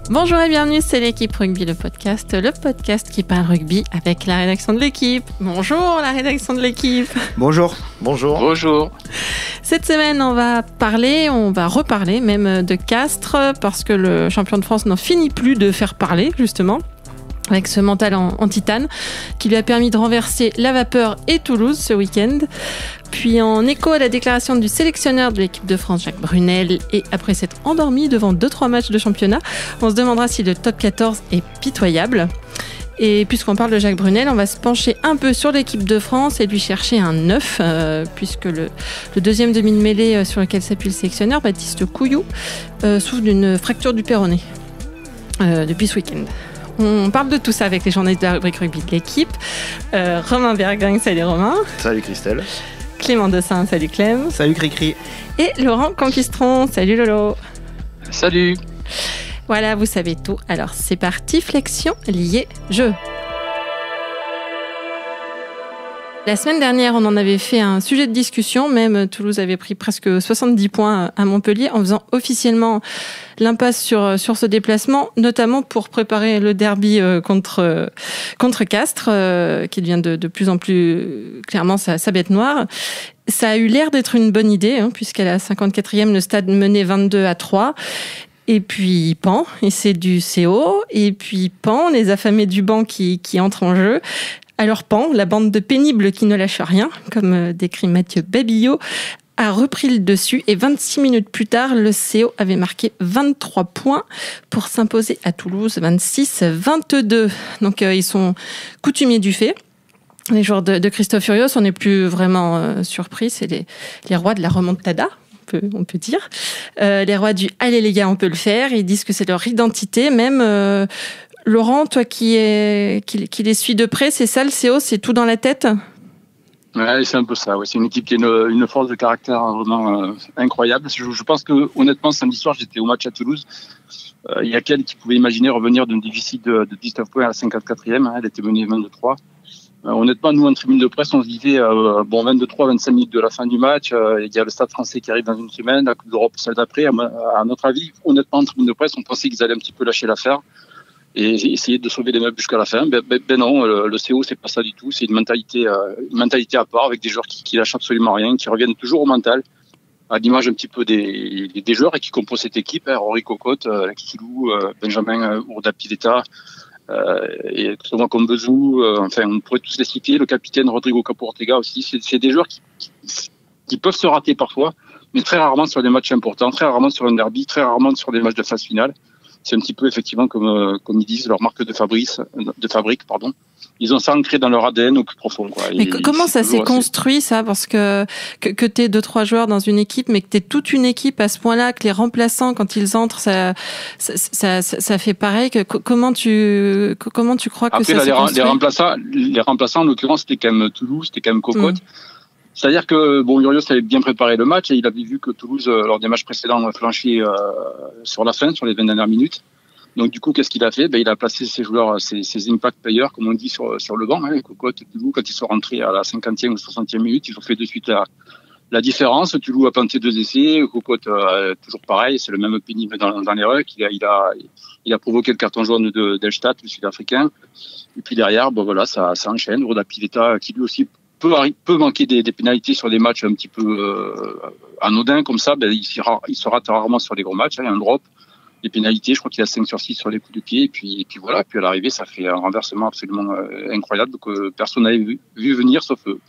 Bonjour et bienvenue, c'est l'équipe rugby, le podcast qui parle rugby avec la rédaction de l'équipe. Bonjour la rédaction de l'équipe. Bonjour. Cette semaine, on va reparler même de Castres parce que le champion de France n'en finit plus de faire parler justement. Avec ce mental en titane qui lui a permis de renverser la Vapeur et Toulouse ce week-end. Puis en écho à la déclaration du sélectionneur de l'équipe de France, Jacques Brunel, et après s'être endormi devant 2-3 matchs de championnat, on se demandera si le top 14 est pitoyable. Et puisqu'on parle de Jacques Brunel, on va se pencher un peu sur l'équipe de France et lui chercher un 9, puisque le deuxième demi de mêlée sur lequel s'appuie le sélectionneur, Baptiste Couillou, souffre d'une fracture du péroné depuis ce week-end. On parle de tout ça avec les journalistes de la rubrique rugby de l'équipe. Romain Bergang, salut Romain. Salut Christelle. Clément Dessin, salut Clem. Salut Cricri. Et Laurent Conquistron, salut Lolo. Salut. Voilà, vous savez tout. Alors c'est parti, flexion, lié, jeu. La semaine dernière, on en avait fait un sujet de discussion. Même Toulouse avait pris presque 70 points à Montpellier en faisant officiellement l'impasse sur ce déplacement, notamment pour préparer le derby contre Castres, qui devient de plus en plus clairement sa bête noire. Ça a eu l'air d'être une bonne idée, puisqu'à la 54e, le stade menait 22-3. Et puis Pan, et c'est du CO. Et puis Pan, les affamés du banc qui entrent en jeu. Alors Pan, la bande de pénibles qui ne lâche rien, comme décrit Mathieu Babillot, a repris le dessus et 26 minutes plus tard, le CO avait marqué 23 points pour s'imposer à Toulouse 26-22. Donc ils sont coutumiers du fait. Les joueurs de Christophe Furios, on n'est plus vraiment surpris, c'est les rois de la remontada. On peut dire. Les rois du « allez les gars, on peut le faire », ils disent que c'est leur identité, même... Laurent, toi qui les suis de près, c'est ça le CO, c'est tout dans la tête ? Ouais, c'est un peu ça. Ouais. C'est une équipe qui a une force de caractère vraiment incroyable. Je pense que honnêtement, samedi soir, j'étais au match à Toulouse. Il y a quelqu'un qui pouvait imaginer revenir d'un déficit de 19 points à la 54e. Elle était menée 22-3. Honnêtement, nous, en tribune de presse, on se disait 22-3-25 minutes de la fin du match. Il y a le Stade français qui arrive dans une semaine, la Coupe d'Europe celle d'après. À notre avis, honnêtement, en tribune de presse, on pensait qu'ils allaient un petit peu lâcher l'affaire et essayer de sauver les meubles jusqu'à la fin. Ben non, le CO, c'est pas ça du tout. C'est une mentalité à part, avec des joueurs qui lâchent absolument rien, qui reviennent toujours au mental, à l'image un petit peu des joueurs et qui composent cette équipe. Rory Cocotte, Kilou, Benjamin Ourdapileta, et Thomas Combezou, enfin, on pourrait tous les citer. Le capitaine Rodrigo Capo Ortega aussi. C'est des joueurs qui peuvent se rater parfois, mais très rarement sur des matchs importants, très rarement sur un derby, très rarement sur des matchs de phase finale. C'est un petit peu effectivement comme ils disent leur marque de fabrique. Ils ont ça ancré dans leur ADN au plus profond. Quoi. Mais comment ça s'est construit ça ? Parce que t'aies 2-3 joueurs dans une équipe, mais que t'aies toute une équipe à ce point-là, que les remplaçants quand ils entrent, ça fait pareil. Comment tu crois que après, ça s'est construit ? Les remplaçants en l'occurrence c'était quand même Toulouse, c'était quand même Cocotte. C'est-à-dire que Urios avait bien préparé le match et il avait vu que Toulouse, lors des matchs précédents, flanchait sur la fin, sur les 20 dernières minutes. Donc du coup, qu'est-ce qu'il a fait ? Il a placé ses joueurs, ses impact players, comme on dit, sur le banc. Cocotte et Toulouse, quand ils sont rentrés à la 50e ou 60e minute, ils ont fait de suite la différence. Toulouse a planté 2 essais. Cocotte, toujours pareil, c'est le même pénible dans les rucks. Il a provoqué le carton jaune d'Elstad, le Sud-Africain. Et puis derrière, ça enchaîne. Ourdapileta, qui lui aussi peut manquer des pénalités sur des matchs un petit peu anodins comme ça. Il se rate rarement sur les gros matchs. Il y a un drop, des pénalités. Je crois qu'il a 5 sur 6 sur les coups de pied. Et puis voilà. Puis à l'arrivée, ça fait un renversement absolument incroyable que personne n'avait vu venir sauf eux.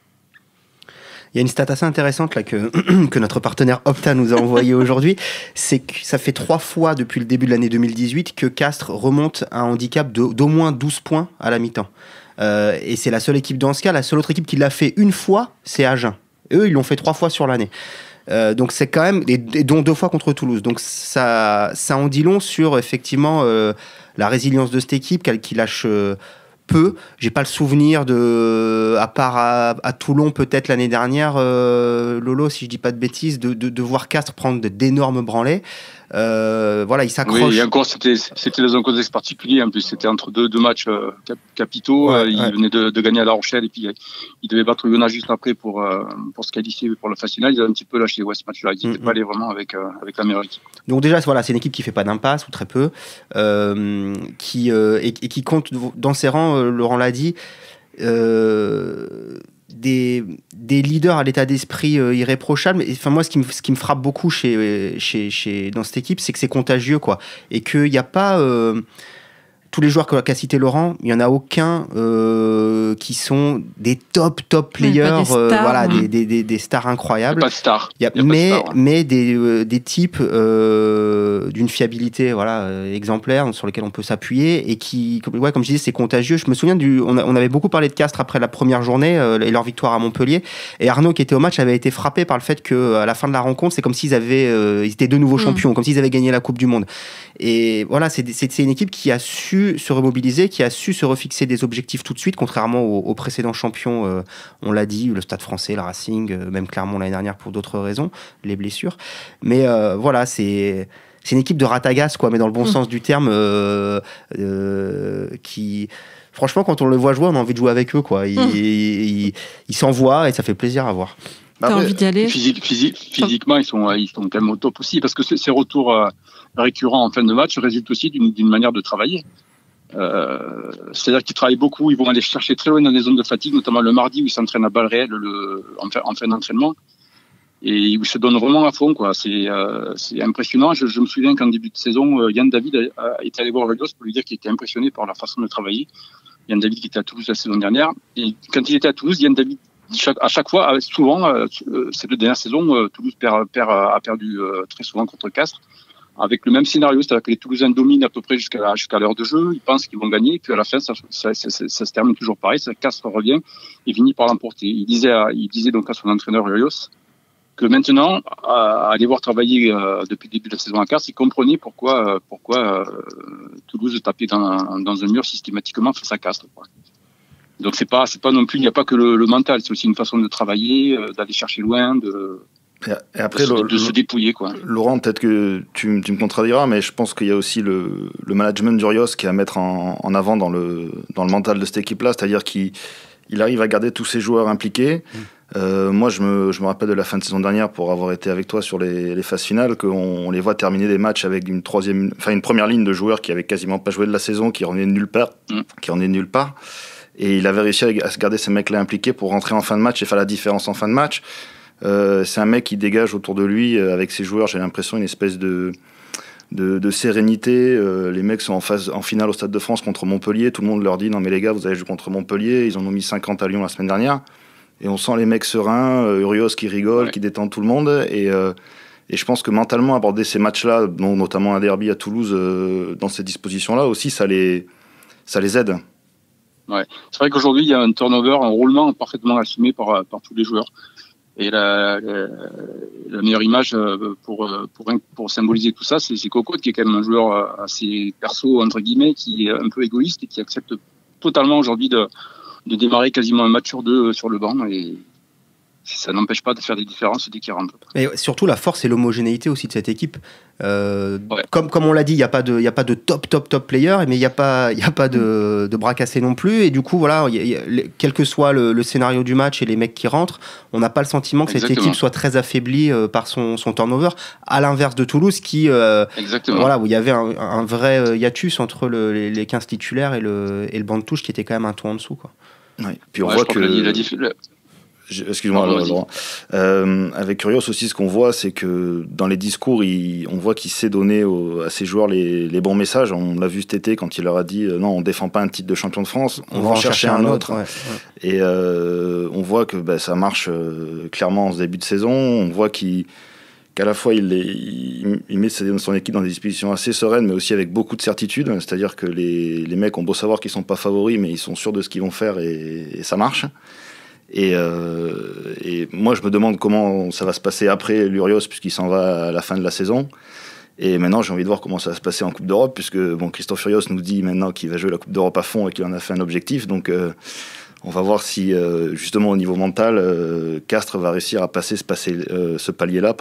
Il y a une stat assez intéressante là que notre partenaire Opta nous a envoyée aujourd'hui. C'est que ça fait 3 fois depuis le début de l'année 2018 que Castres remonte à un handicap d'au moins 12 points à la mi-temps. Et c'est la seule équipe dans ce cas. La seule autre équipe qui l'a fait une fois, c'est Agen. Eux, ils l'ont fait 3 fois sur l'année. Donc c'est quand même, et dont 2 fois contre Toulouse. Donc ça en dit long sur effectivement la résilience de cette équipe qui lâche peu. J'ai pas le souvenir à part à Toulon peut-être l'année dernière, Lolo, si je dis pas de bêtises, de voir Castres prendre d'énormes branlées. Voilà, il s'accroche. Oui, et encore, c'était dans un contexte particulier. En plus, c'était entre deux matchs capitaux. Il venait de gagner à La Rochelle et puis il devait battre Yona juste après pour se qualifier pour le phase finale. Ils avaient un petit peu lâché ce match-là. Ils n'étaient pas allés vraiment avec la meilleure équipe. Donc déjà, voilà, c'est une équipe qui fait pas d'impasse ou très peu, qui compte dans ses rangs, Laurent l'a dit, des leaders à l'état d'esprit irréprochable. Enfin, moi, ce qui me frappe beaucoup dans cette équipe, c'est que c'est contagieux, quoi. Et qu'il n'y a pas... tous les joueurs qu'a cité Laurent, il n'y en a aucun qui sont des top players, des stars, voilà, des stars incroyables. Pas de stars. Mais des types d'une fiabilité exemplaire sur lesquels on peut s'appuyer et qui, comme je disais, c'est contagieux. Je me souviens, on avait beaucoup parlé de Castres après la première journée et leur victoire à Montpellier. Et Arnaud, qui était au match, avait été frappé par le fait qu'à la fin de la rencontre, c'est comme s'ils étaient de nouveaux champions, comme s'ils avaient gagné la Coupe du Monde. Et voilà, c'est une équipe qui a su se remobiliser, qui a su se refixer des objectifs tout de suite, contrairement aux précédents champions, on l'a dit, le Stade Français, le Racing, même Clermont l'année dernière pour d'autres raisons, les blessures. Mais voilà, c'est une équipe de ratagas, quoi, mais dans le bon sens du terme, qui... Franchement, quand on le voit jouer, on a envie de jouer avec eux, quoi. Ils s'envoient et ça fait plaisir à voir. T'as envie d'y aller. Physiquement, ils sont quand même au top aussi, parce que ces retours récurrents en fin de match résultent aussi d'une manière de travailler. C'est-à-dire qu'ils travaillent beaucoup, ils vont aller chercher très loin dans des zones de fatigue, notamment le mardi où ils s'entraînent à balles réelles en fin d'entraînement, et où ils se donnent vraiment à fond, quoi. C'est impressionnant. Je me souviens qu'en début de saison, Yann David était allé voir Rios pour lui dire qu'il était impressionné par leur façon de travailler. Yann David qui était à Toulouse la saison dernière, et quand il était à Toulouse, Yann David à chaque fois, souvent, ces 2 dernières saisons, Toulouse a perdu très souvent contre Castres, avec le même scénario, c'est-à-dire que les Toulousains dominent à peu près jusqu'à l'heure de jeu, ils pensent qu'ils vont gagner, et puis à la fin, ça se termine toujours pareil, Castres revient et finit par l'emporter. Il disait donc à son entraîneur Rios que maintenant, à aller voir travailler depuis le début de la saison à Castres, il comprenait pourquoi Toulouse tapait dans un mur systématiquement face à Castres, quoi. Donc c'est pas non plus, il n'y a pas que le mental, c'est aussi une façon de travailler, d'aller chercher loin, et après, de se dépouiller, quoi. Laurent, peut-être que tu me contrediras, mais je pense qu'il y a aussi le management d'Urios qui est à mettre en avant dans le mental de cette équipe-là, c'est-à-dire qu'il arrive à garder tous ses joueurs impliqués. Moi, je me rappelle de la fin de saison dernière, pour avoir été avec toi sur les phases finales, qu'on les voit terminer des matchs avec une première ligne de joueurs qui avaient quasiment pas joué de la saison, qui revenaient de nulle part. Et il avait réussi à se garder ces mecs-là impliqués pour rentrer en fin de match et faire la différence en fin de match. C'est un mec qui dégage autour de lui, avec ses joueurs, j'ai l'impression, une espèce de sérénité. Les mecs sont en finale au Stade de France contre Montpellier. Tout le monde leur dit « Non mais les gars, vous avez joué contre Montpellier. » Ils en ont mis 50 à Lyon la semaine dernière. Et on sent les mecs sereins, Urios qui rigole, qui détend tout le monde. Et je pense que mentalement, aborder ces matchs-là, notamment un derby à Toulouse, dans ces dispositions-là aussi, ça les aide. Ouais. C'est vrai qu'aujourd'hui, il y a un turnover, un roulement parfaitement assumé par tous les joueurs. Et la meilleure image pour symboliser tout ça, c'est Cocotte, qui est quand même un joueur assez perso, entre guillemets, qui est un peu égoïste et qui accepte totalement aujourd'hui de démarrer quasiment un match sur 2 sur le banc. Et ça n'empêche pas de faire des différences dès qu'il rentre. Et surtout, la force et l'homogénéité aussi de cette équipe. Comme on l'a dit, il n'y a pas de top player, mais il n'y a pas de bras cassés non plus. Et du coup, voilà, quel que soit le scénario du match et les mecs qui rentrent, on n'a pas le sentiment que cette équipe soit très affaiblie par son turnover, à l'inverse de Toulouse, voilà, où il y avait un vrai hiatus entre les 15 titulaires et le banc de touche, qui était quand même un tour en dessous, quoi. Ouais. Puis on voit que... Excuse-moi, Laurent. Avec Urios aussi, ce qu'on voit, c'est que dans les discours, on voit qu'il sait donner à ses joueurs les bons messages. On l'a vu cet été quand il leur a dit non, on ne défend pas un titre de champion de France, on va en chercher un autre. Ouais. Et on voit que ça marche clairement en ce début de saison. On voit qu'à la fois il met son équipe dans des dispositions assez sereines, mais aussi avec beaucoup de certitude. C'est-à-dire que les mecs ont beau savoir qu'ils ne sont pas favoris, mais ils sont sûrs de ce qu'ils vont faire et ça marche. Et moi, je me demande comment ça va se passer après l'Urios, puisqu'il s'en va à la fin de la saison. Et maintenant, j'ai envie de voir comment ça va se passer en Coupe d'Europe, puisque Christophe Urios nous dit maintenant qu'il va jouer la Coupe d'Europe à fond et qu'il en a fait un objectif. Donc, on va voir si, justement, au niveau mental, Castres va réussir à passer ce palier-là,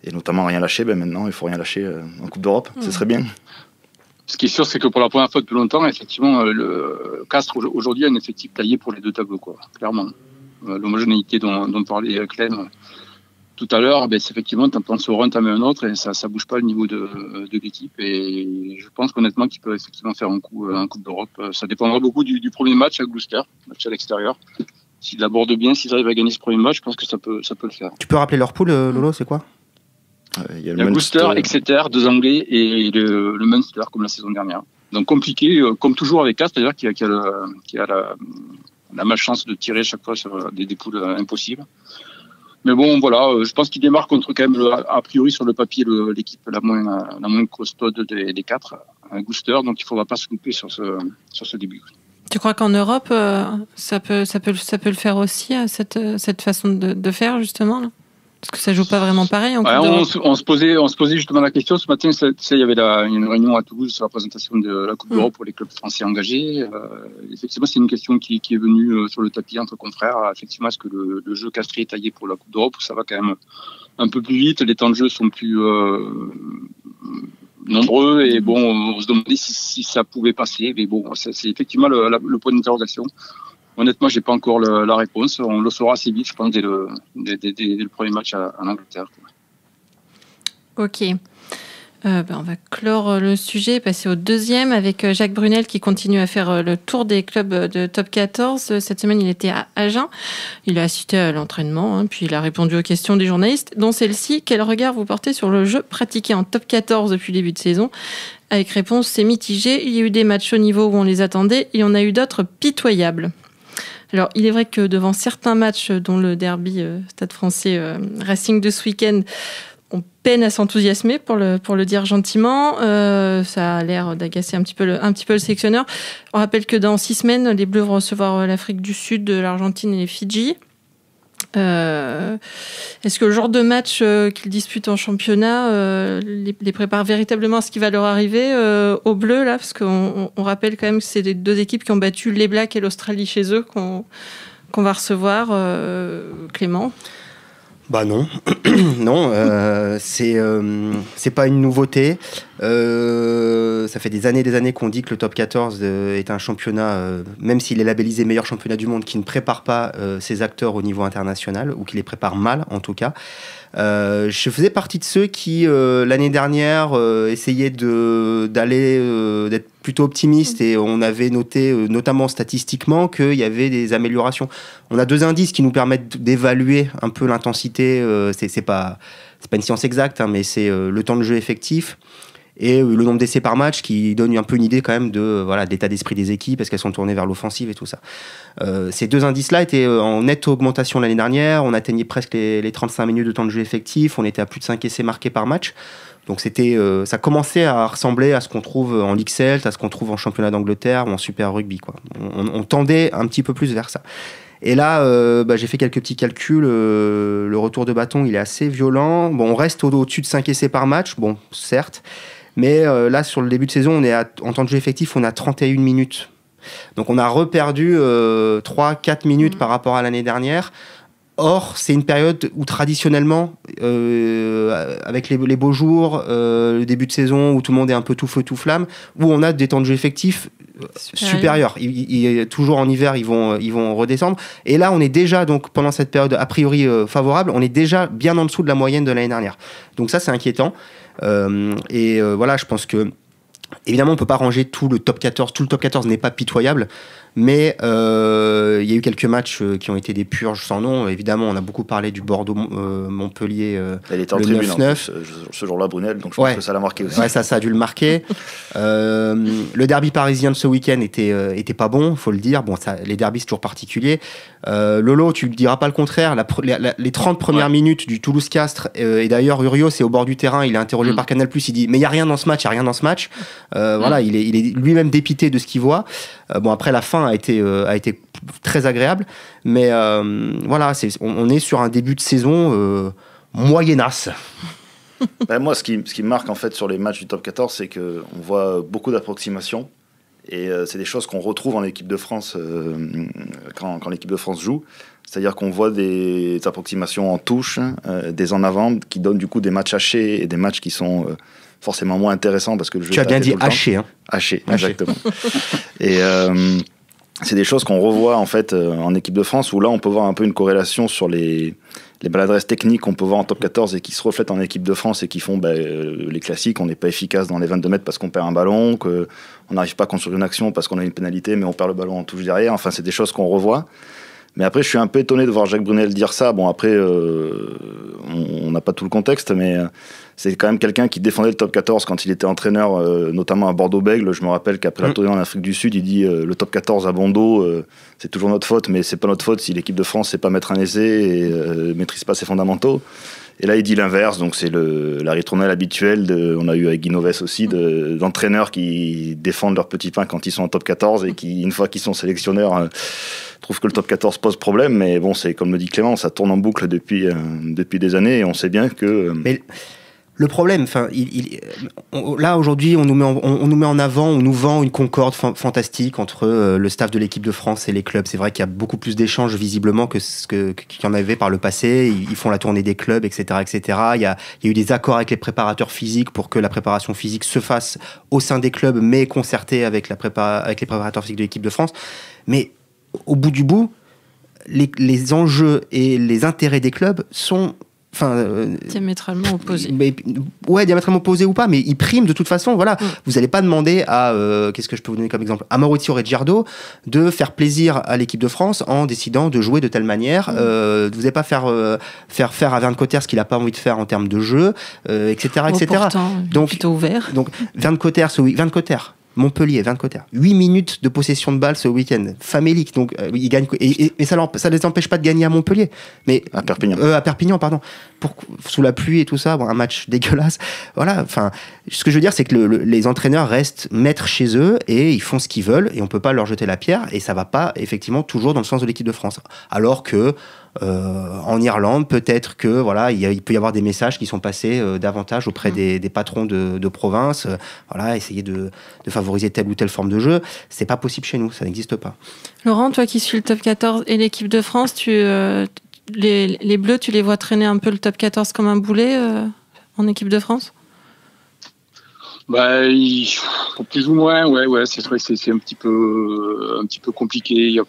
et notamment rien lâcher. Maintenant, il faut rien lâcher en Coupe d'Europe. Ce serait bien. Ce qui est sûr, c'est que pour la première fois depuis longtemps, effectivement, le Castres aujourd'hui a un effectif taillé pour les deux tableaux, quoi, clairement. L'homogénéité dont parlait Clem tout à l'heure, c'est effectivement, tu en sur un, tu en mets un autre, et ça bouge pas le niveau de l'équipe. Et je pense qu'honnêtement, qu'ils peuvent effectivement faire un coup en Coupe d'Europe. Ça dépendra beaucoup du premier match à Gloucester, match à l'extérieur. S'ils l'abordent bien, s'ils arrivent à gagner ce premier match, je pense que ça peut le faire. Tu peux rappeler leur poule, Lolo, c'est quoi? Il y a Gloucester, Exeter, 2 Anglais et le Munster, comme la saison dernière. Donc compliqué, comme toujours avec Castres, c'est-à-dire qui a la malchance de tirer chaque fois sur des poules impossibles. Mais bon, voilà, je pense qu'il démarre contre quand même, a priori sur le papier, l'équipe la moins costaude des 4, Gloucester. Donc il ne faudra pas se louper sur ce début. Tu crois qu'en Europe, ça peut le faire aussi, cette façon de faire, justement là? Parce que ça joue pas vraiment pareil en Coupe d'Europe. On se posait justement la question ce matin. Il y avait une réunion à Toulouse sur la présentation de la Coupe d'Europe pour les clubs français engagés. Effectivement, c'est une question qui est venue sur le tapis entre confrères. Effectivement, est-ce que le jeu castré est taillé pour la Coupe d'Europe? Ça va quand même un peu plus vite. Les temps de jeu sont plus nombreux. Et bon, on se demandait si ça pouvait passer. Mais bon, c'est effectivement le point d'interrogation. Honnêtement, j'ai pas encore la réponse. On le saura assez vite, je pense, dès le premier match en Angleterre. Ok. On va clore le sujet, passer au deuxième avec Jacques Brunel qui continue à faire le tour des clubs de top 14. Cette semaine, il était à Agen. Il a assisté à l'entraînement, puis il a répondu aux questions des journalistes, dont celle-ci. Quel regard vous portez sur le jeu pratiqué en top 14 depuis le début de saison? Avec réponse, c'est mitigé. Il y a eu des matchs au niveau où on les attendait et on a eu d'autres pitoyables. Alors, il est vrai que devant certains matchs, dont le derby Stade français Racing de ce week-end, on peine à s'enthousiasmer, pour le dire gentiment. Ça a l'air d'agacer un petit peu le sélectionneur. On rappelle que dans 6 semaines, les Bleus vont recevoir l'Afrique du Sud, l'Argentine et les Fidji. Est-ce que le genre de match qu'ils disputent en championnat les prépare véritablement à ce qui va leur arriver aux Bleus là, parce qu'on rappelle quand même que c'est les 2 équipes qui ont battu les Blacks et l'Australie chez eux qu'on va recevoir. Clément? Bah non, non, c'est pas une nouveauté. Ça fait des années qu'on dit que le top 14 est un championnat, même s'il est labellisé meilleur championnat du monde, qui ne prépare pas ses acteurs au niveau international, ou qui les prépare mal en tout cas. Je faisais partie de ceux qui, l'année dernière, essayaient d'être plutôt optimistes, et on avait noté, notamment statistiquement, qu'il y avait des améliorations. On a 2 indices qui nous permettent d'évaluer un peu l'intensité. C'est pas une science exacte, mais c'est le temps de jeu effectif et le nombre d'essais par match, qui donne un peu une idée quand même de l'état d'esprit des équipes, parce qu'elles sont tournées vers l'offensive et tout ça. Ces 2 indices-là étaient en nette augmentation l'année dernière. On atteignait presque les 35 minutes de temps de jeu effectif. On était à plus de 5 essais marqués par match. Donc ça commençait à ressembler à ce qu'on trouve en Ligue Celt, à ce qu'on trouve en championnat d'Angleterre ou en Super Rugby, quoi. On tendait un petit peu plus vers ça. Et là, j'ai fait quelques petits calculs. Le retour de bâton, il est assez violent. Bon, on reste au-dessus de 5 essais par match, bon, certes. Mais là, sur le début de saison, en temps de jeu effectif, on a 31 minutes. Donc on a reperdu 3-4 minutes par rapport à l'année dernière. Or, c'est une période où traditionnellement, avec les beaux jours, le début de saison où tout le monde est un peu tout feu, tout flamme, où on a des temps de jeu effectifs supérieurs. Toujours en hiver, ils vont redescendre. Et là, on est déjà, donc, pendant cette période a priori favorable, on est déjà bien en dessous de la moyenne de l'année dernière. Donc ça, c'est inquiétant. Voilà, je pense que, évidemment, on ne peut pas ranger tout le top 14. Tout le top 14 n'est pas pitoyable. Mais il y a eu quelques matchs qui ont été des purges sans nom. Évidemment, on a beaucoup parlé du Bordeaux-Montpellier, elle était en le tribune 9-9. Ce jour-là, Brunel, donc je pense que ça l'a marqué aussi. Ouais, ça a dû le marquer. Le derby parisien de ce week-end était pas bon, il faut le dire. Bon, les derbys, c'est toujours particulier. Lolo, tu ne diras pas le contraire. Les 30 premières minutes du Toulouse-Castres, et d'ailleurs, Urios est au bord du terrain, il est interrogé par Canal+, il dit « Mais il n'y a rien dans ce match, il n'y a rien dans ce match. » Voilà, il est lui-même dépité de ce qu'il voit. Bon, après, la fin a été très agréable, mais voilà, on est sur un début de saison moyennasse. Moi, ce qui me marque en fait sur les matchs du top 14, c'est qu'on voit beaucoup d'approximations Et c'est des choses qu'on retrouve en équipe de France quand l'équipe de France joue. C'est-à-dire qu'on voit des approximations en touche, des en avant, qui donnent du coup des matchs hachés et des matchs qui sont forcément moins intéressants parce que le jeu. Tu as bien dit haché, hein. Haché, exactement. Et c'est des choses qu'on revoit en fait en équipe de France où là on peut voir un peu une corrélation sur les maladresses techniques qu'on peut voir en top 14 et qui se reflètent en équipe de France et qui font les classiques. On n'est pas efficace dans les 22 mètres parce qu'on perd un ballon, qu'on n'arrive pas à construire une action parce qu'on a une pénalité mais on perd le ballon en touche derrière. Enfin, c'est des choses qu'on revoit. Mais après, je suis un peu étonné de voir Jacques Brunel dire ça. Bon, après, on n'a pas tout le contexte, mais c'est quand même quelqu'un qui défendait le top 14 quand il était entraîneur, notamment à Bordeaux-Bègles. Je me rappelle qu'après la tournée en Afrique du Sud, il dit le top 14 à Bondo, c'est toujours notre faute, mais c'est pas notre faute si l'équipe de France sait pas mettre un essai et maîtrise pas ses fondamentaux. Et là, il dit l'inverse, donc c'est la ritournelle habituelle. On a eu avec Guy Novès aussi, d'entraîneurs qui défendent leurs petits pains quand ils sont en top 14 et qui, une fois qu'ils sont sélectionneurs, trouvent que le top 14 pose problème. Mais bon, c'est comme le dit Clément, ça tourne en boucle depuis des années et on sait bien que... Mais le problème, là aujourd'hui, on nous met en avant, on nous vend une concorde fantastique entre le staff de l'équipe de France et les clubs. C'est vrai qu'il y a beaucoup plus d'échanges visiblement qu'il y en avait par le passé. Ils font la tournée des clubs, etc., etc. Il y a eu des accords avec les préparateurs physiques pour que la préparation physique se fasse au sein des clubs, mais concertée avec les préparateurs physiques de l'équipe de France. Mais au bout du bout, les enjeux et les intérêts des clubs sont diamétralement opposés. Diamétralement opposés ou pas, mais ils priment de toute façon. Voilà. Vous n'allez pas demander à, qu'est-ce que je peux vous donner comme exemple, à Maurizio Reggiardo de faire plaisir à l'équipe de France en décidant de jouer de telle manière. Vous n'allez pas faire à Vern Cotter ce qu'il n'a pas envie de faire en termes de jeu, etc. Pourtant, donc, plutôt ouvert. Donc, Vern Cotter, Montpellier, Vern Cotter. 8 minutes de possession de balle ce week-end. Famélique, donc il gagne. Et ça ne les empêche pas de gagner à Montpellier. Mais, à Perpignan. À Perpignan, pardon. Sous la pluie et tout ça, un match dégueulasse. Voilà, enfin, ce que je veux dire, c'est que les entraîneurs restent maîtres chez eux et ils font ce qu'ils veulent et on ne peut pas leur jeter la pierre et ça ne va pas, effectivement, toujours dans le sens de l'équipe de France. Alors que en Irlande, peut-être que voilà, il peut y avoir des messages qui sont passés davantage auprès des patrons de province. Essayer de favoriser telle ou telle forme de jeu. C'est pas possible chez nous, ça n'existe pas. Laurent, toi qui suis le top 14 et l'équipe de France, les Bleus, tu les vois traîner un peu le top 14 comme un boulet en équipe de France ? Plus ou moins, ouais, c'est vrai que c'est un petit peu compliqué.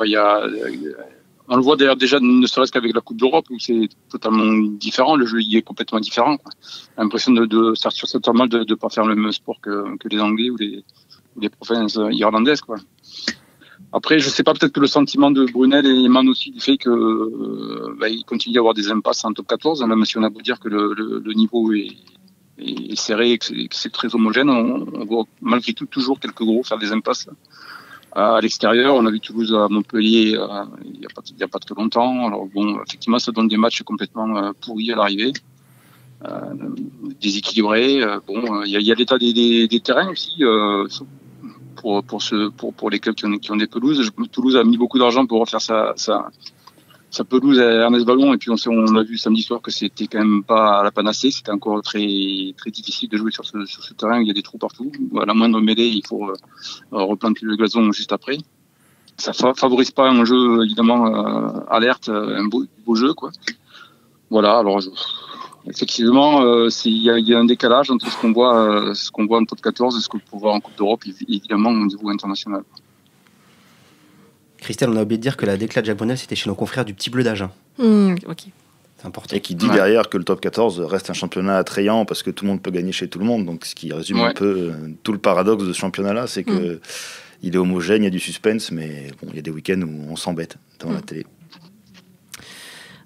On le voit d'ailleurs déjà, ne serait-ce qu'avec la Coupe d'Europe, où c'est totalement différent, le jeu y est complètement différent. J'ai l'impression sur cette tournoi de ne pas faire le même sport que les Anglais ou les provinces irlandaises, quoi. Après, je sais pas, peut-être que le sentiment de Brunel émane aussi du fait qu'il continue à avoir des impasses en top 14, même si on a beau dire que le niveau est serré et que c'est très homogène, on voit malgré tout toujours quelques gros faire des impasses. À l'extérieur, on a vu Toulouse à Montpellier il y a pas très longtemps. Alors bon, effectivement, ça donne des matchs complètement pourris à l'arrivée, déséquilibrés. Il y a l'état des terrains aussi pour les clubs qui ont des pelouses. Toulouse a mis beaucoup d'argent pour refaire sa pelouse à Ernest Ballon et puis on a vu samedi soir que c'était quand même pas la panacée. C'était encore très très difficile de jouer sur ce terrain. Il y a des trous partout. À la moindre mêlée, il faut replanter le gazon juste après. Ça favorise pas un jeu évidemment alerte, un beau jeu, quoi. Voilà. Alors effectivement, il y a un décalage entre ce qu'on voit en top 14 et ce qu'on peut voir en Coupe d'Europe, évidemment au niveau international. Christelle, on a oublié de dire que la déclat de Jacques Brunel, c'était chez nos confrères du Petit Bleu d'Agen. Ok. C'est important. Et qui dit derrière que le top 14 reste un championnat attrayant parce que tout le monde peut gagner chez tout le monde. Donc, ce qui résume un peu tout le paradoxe de ce championnat-là, c'est que il est homogène, il y a du suspense, mais bon, il y a des week-ends où on s'embête devant la télé.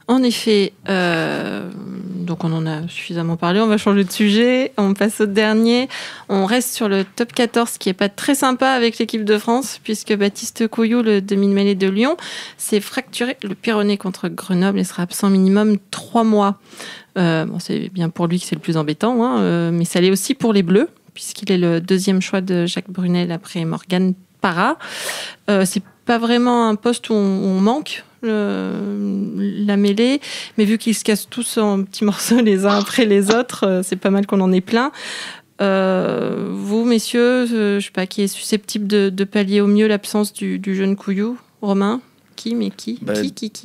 En effet, donc on en a suffisamment parlé, on va changer de sujet, on passe au dernier. On reste sur le top 14 qui n'est pas très sympa avec l'équipe de France, puisque Baptiste Couillou, le demi-mêlée de Lyon, s'est fracturé le péroné contre Grenoble et sera absent minimum 3 mois. C'est bien pour lui que c'est le plus embêtant, mais ça l'est aussi pour les Bleus, puisqu'il est le deuxième choix de Jacques Brunel après Morgan Parra. C'est pas vraiment un poste où on manque la mêlée, mais vu qu'ils se cassent tous en petits morceaux les uns après les autres, c'est pas mal qu'on en ait plein. Vous, messieurs, je sais pas, qui est susceptible de pallier au mieux l'absence du jeune Couillou, Romain? Qui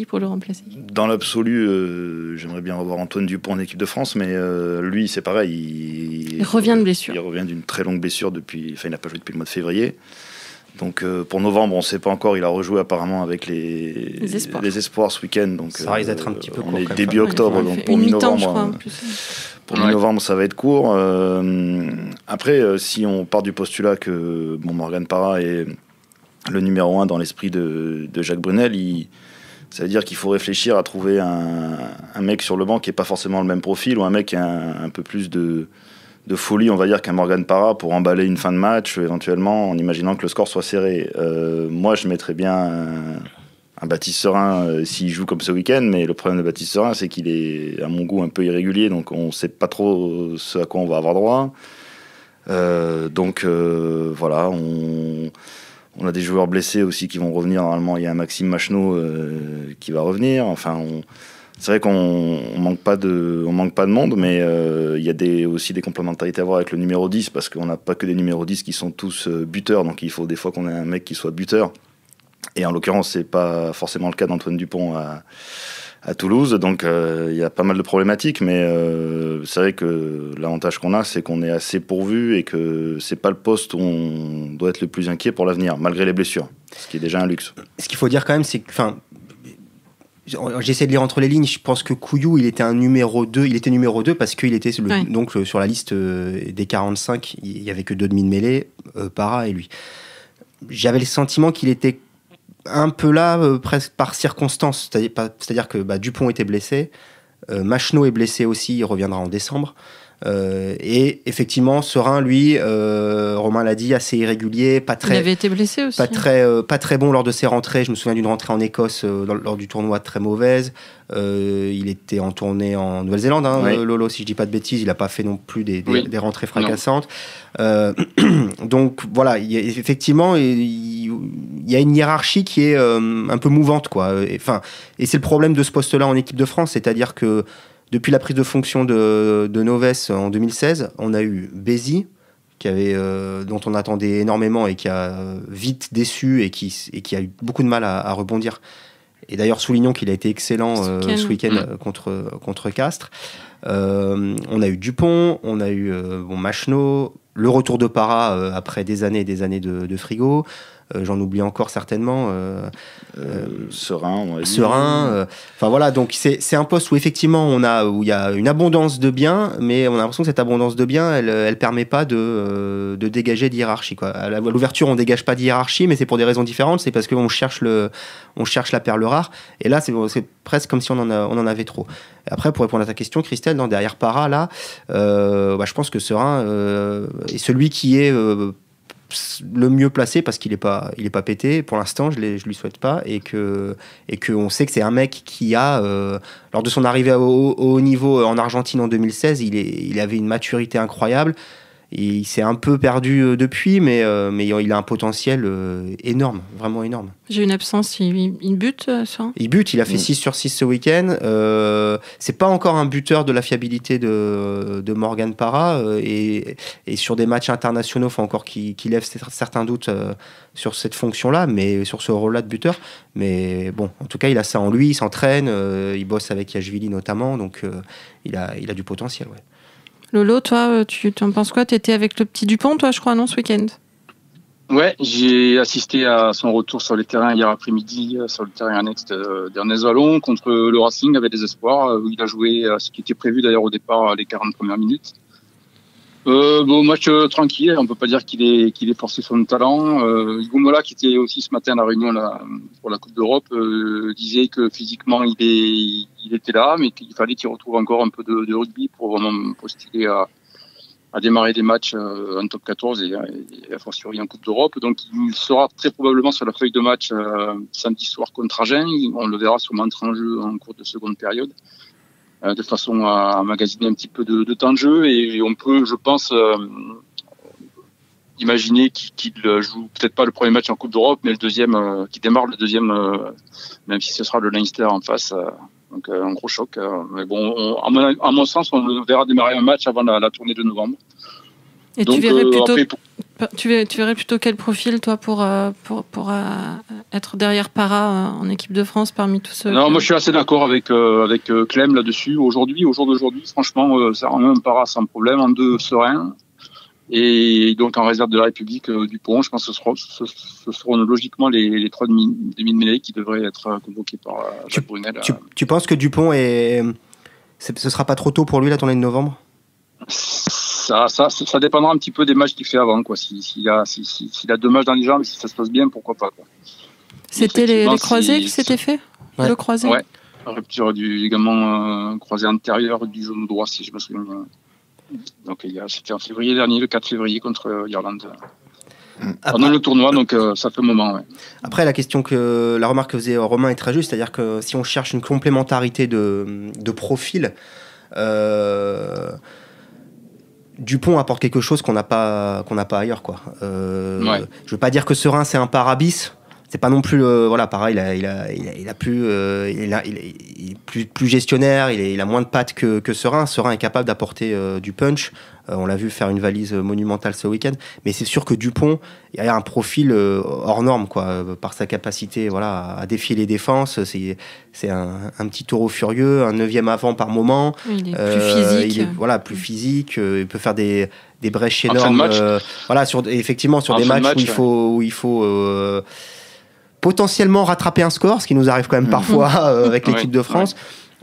pour le remplacer? Dans l'absolu, j'aimerais bien revoir Antoine Dupont en équipe de France, mais lui, c'est pareil. Il revient de blessure. Il revient d'une très longue blessure il n'a pas joué depuis le mois de février. Donc pour novembre, on ne sait pas encore. Il a rejoué apparemment avec les espoirs ce week-end. Donc, ça risque d'être un petit peu court. On est début octobre, donc pour mi-novembre. Pour mi-novembre, ça va être court. Après, si on part du postulat que Morgan Parra est le numéro 1 dans l'esprit de Jacques Brunel, ça veut dire qu'il faut réfléchir à trouver un mec sur le banc qui n'est pas forcément le même profil, ou un mec qui a un peu plus de folie, on va dire, qu'un Morgan Parra pour emballer une fin de match, éventuellement, en imaginant que le score soit serré. Moi, je mettrais bien un Baptiste Serin s'il joue comme ce week-end, mais le problème de Baptiste Serin, c'est qu'il est, à mon goût, un peu irrégulier, donc on ne sait pas trop ce à quoi on va avoir droit. Voilà, on a des joueurs blessés aussi qui vont revenir. Normalement, il y a un Maxime Machenaud qui va revenir. Enfin, c'est vrai qu'on manque pas de monde, mais il y a aussi des complémentarités à voir avec le numéro 10, parce qu'on n'a pas que des numéros 10 qui sont tous buteurs. Donc il faut des fois qu'on ait un mec qui soit buteur. Et en l'occurrence, c'est pas forcément le cas d'Antoine Dupont à Toulouse. Donc il y a pas mal de problématiques, mais c'est vrai que l'avantage qu'on a, c'est qu'on est assez pourvu et que c'est pas le poste où on doit être le plus inquiet pour l'avenir, malgré les blessures, ce qui est déjà un luxe. Ce qu'il faut dire quand même, c'est que, j'essaie de lire entre les lignes. Je pense que Couillou, il était numéro 2 parce qu'il était donc sur la liste des 45. Il y avait que 2 demi de mêlée, Parra et lui. J'avais le sentiment qu'il était un peu là, presque par circonstance. C'est-à-dire que Dupont était blessé, Machenaud est blessé aussi, il reviendra en décembre. Et effectivement, Serin, lui, Romain l'a dit, assez irrégulier, pas très. Il avait été blessé aussi. Pas très bon lors de ses rentrées. Je me souviens d'une rentrée en Écosse lors du tournoi très mauvaise. Il était en tournée en Nouvelle-Zélande, oui. Lolo, si je dis pas de bêtises, il n'a pas fait non plus des rentrées fracassantes. Donc voilà, effectivement, il y a une hiérarchie qui est un peu mouvante, quoi. Et c'est le problème de ce poste-là en équipe de France, c'est-à-dire que depuis la prise de fonction de Novès en 2016, on a eu Bézi, dont on attendait énormément et qui a vite déçu et qui a eu beaucoup de mal à rebondir. Et d'ailleurs, soulignons qu'il a été excellent ce week-end contre Castres. On a eu Dupont, on a eu Machenaud, le retour de Parra après des années et des années de frigo. J'en oublie encore certainement. Serin. Enfin voilà, donc c'est un poste où effectivement où il y a une abondance de biens, mais on a l'impression que cette abondance de biens, elle permet pas de dégager de hiérarchie, quoi. À l'ouverture, on dégage pas de hiérarchie, mais c'est pour des raisons différentes. C'est parce qu'on cherche la perle rare. Et là, c'est presque comme si on en avait trop. Et après, pour répondre à ta question, Christelle, derrière Parra, là, je pense que Serin est celui qui est le mieux placé, parce qu'il est pas pété pour l'instant, je lui souhaite pas, et que on sait que c'est un mec qui a lors de son arrivée au haut niveau en Argentine en 2016, il avait une maturité incroyable. Il s'est un peu perdu depuis, mais il a un potentiel énorme, vraiment énorme. J'ai une absence, il bute ça. Il bute, il a fait 6 sur 6 ce week-end. C'est pas encore un buteur de la fiabilité de Morgan Parra, et sur des matchs internationaux, il faut encore qu'il lève certains doutes sur cette fonction-là, mais sur ce rôle-là de buteur. Mais bon, en tout cas, il a ça en lui, il s'entraîne, il bosse avec Yachvili notamment, donc il a du potentiel, ouais. Lolo, toi, tu en penses quoi? Tu étais avec le petit Dupont, toi, je crois, non, ce week-end? Ouais, j'ai assisté à son retour sur les terrains hier après-midi, sur le terrain annexe d'Ernest-Vallon, contre le Racing avec des espoirs, où il a joué ce qui était prévu d'ailleurs au départ, les 40 premières minutes. Match tranquille, on peut pas dire qu'il est forcé son talent. Hugo Mola, qui était aussi ce matin à la réunion pour la Coupe d'Europe, disait que physiquement il était là, mais qu'il fallait qu'il retrouve encore un peu de rugby pour vraiment postuler à démarrer des matchs en top 14 et a fortiori en Coupe d'Europe. Donc il sera très probablement sur la feuille de match samedi soir contre Agen. On le verra sûrement entrer en jeu en cours de seconde période, de façon à magasiner un petit peu de temps de jeu, et on peut, je pense, imaginer qu'il joue peut-être pas le premier match en Coupe d'Europe, mais le deuxième, qu'il démarre le deuxième, même si ce sera le Leinster en face. Donc un gros choc. Mais bon, à mon sens, on le verra démarrer un match avant la tournée de novembre. Et donc, tu verrais plutôt quel profil, toi, pour être derrière Parra en équipe de France parmi tous ceux... Non, moi je suis assez d'accord avec Clem là-dessus. Au jour d'aujourd'hui, franchement, ça rend même Parra sans problème, en 2 serein. Et donc en réserve de la République, Dupont, je pense que ce seront logiquement les 3 demi-mêlées qui devraient être convoqués par Jacques Brunel. Tu penses que Dupont ce sera pas trop tôt pour lui la tournée de novembre? Ça dépendra un petit peu des matchs qu'il fait avant, quoi. S'il a 2 matchs dans les jambes, si ça se passe bien, pourquoi pas, quoi. C'était les croisés qui s'étaient fait, ouais. Le croisé. Ouais, rupture du ligament croisé antérieur du genou droit, si je me souviens bien. Donc c'était en février dernier, le 4 février contre l'Irlande. Pendant le tournoi, donc ça fait un moment. Ouais. Après, la remarque que faisait Romain est très juste, c'est-à-dire que si on cherche une complémentarité de profil, Dupont apporte quelque chose qu'on n'a pas ailleurs, quoi. Je veux pas dire que Serein c'est un parabis. C'est pas non plus pareil, il est plus gestionnaire, il a moins de pattes que Serein. Serein est capable d'apporter du punch. On l'a vu faire une valise monumentale ce week-end. Mais c'est sûr que Dupont, il a un profil hors norme, quoi, par sa capacité, à défier les défenses. C'est un petit taureau furieux, un 9e avant par moment. Il est plus physique. Plus physique. Il peut faire des brèches énormes. Sur des matchs où il faut potentiellement rattraper un score, ce qui nous arrive quand même parfois avec l'équipe de France.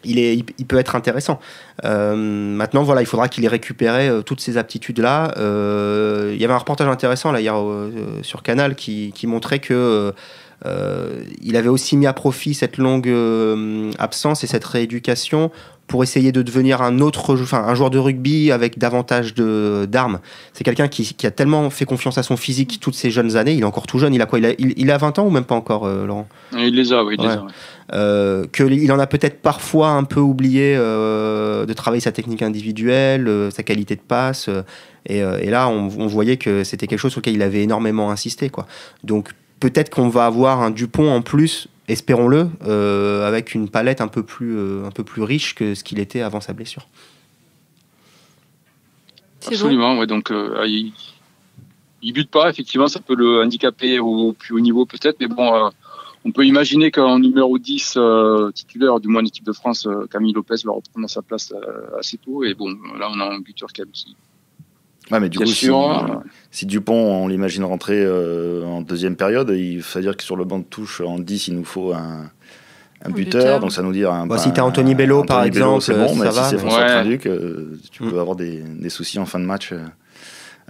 Il peut être intéressant. Maintenant, il faudra qu'il ait récupéré toutes ces aptitudes-là. Il y avait un reportage intéressant là, hier sur Canal qui montrait que il avait aussi mis à profit cette longue absence et cette rééducation pour essayer de devenir un joueur de rugby avec davantage d'armes. C'est quelqu'un qui a tellement fait confiance à son physique toutes ces jeunes années. Il est encore tout jeune. Il a quoi? Il a 20 ans ou même pas encore, Laurent? Il les a, oui. Qu'il en a peut-être parfois un peu oublié de travailler sa technique individuelle, sa qualité de passe. Et là, on voyait que c'était quelque chose sur lequel il avait énormément insisté, quoi. Donc, peut-être qu'on va avoir un Dupont en plus, espérons-le, avec une palette un peu plus riche que ce qu'il était avant sa blessure. Absolument, ouais, donc il bute pas, effectivement, ça peut le handicaper au plus haut niveau peut-être, mais bon, on peut imaginer qu'en numéro 10 titulaire, du moins en équipe de France, Camille Lopez va reprendre sa place assez tôt, et bon, là on a un buteur qui... Ouais, mais du coup, si Dupont, on l'imagine rentrer en deuxième période, il faut dire que sur le banc de touche, en 10, il nous faut un buteur. Donc ça nous dit si t'as Anthony Bello, par exemple, c'est bon, ça mais va. Si c'est François Trinduc, tu peux avoir des soucis en fin de match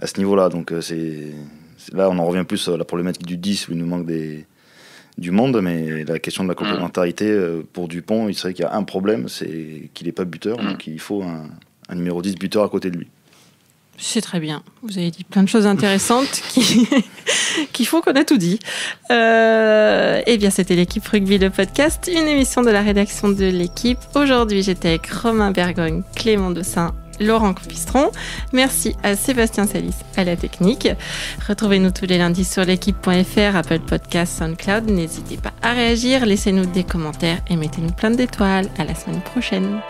à ce niveau-là. Donc là, on en revient plus à la problématique du 10 où il nous manque du monde, mais la question de la complémentarité pour Dupont, il serait qu'il y a un problème, c'est qu'il n'est pas buteur, donc il faut un numéro 10 buteur à côté de lui. C'est très bien. Vous avez dit plein de choses intéressantes qui font qu'on a tout dit. Eh bien, c'était l'Équipe Rugby, le podcast, une émission de la rédaction de l'Équipe. Aujourd'hui, j'étais avec Romain Bergogne, Clément Dossin, Laurent Copistron. Merci à Sébastien Salis à la technique. Retrouvez-nous tous les lundis sur l'équipe.fr, Apple Podcasts, SoundCloud. N'hésitez pas à réagir, laissez-nous des commentaires et mettez-nous plein d'étoiles. À la semaine prochaine.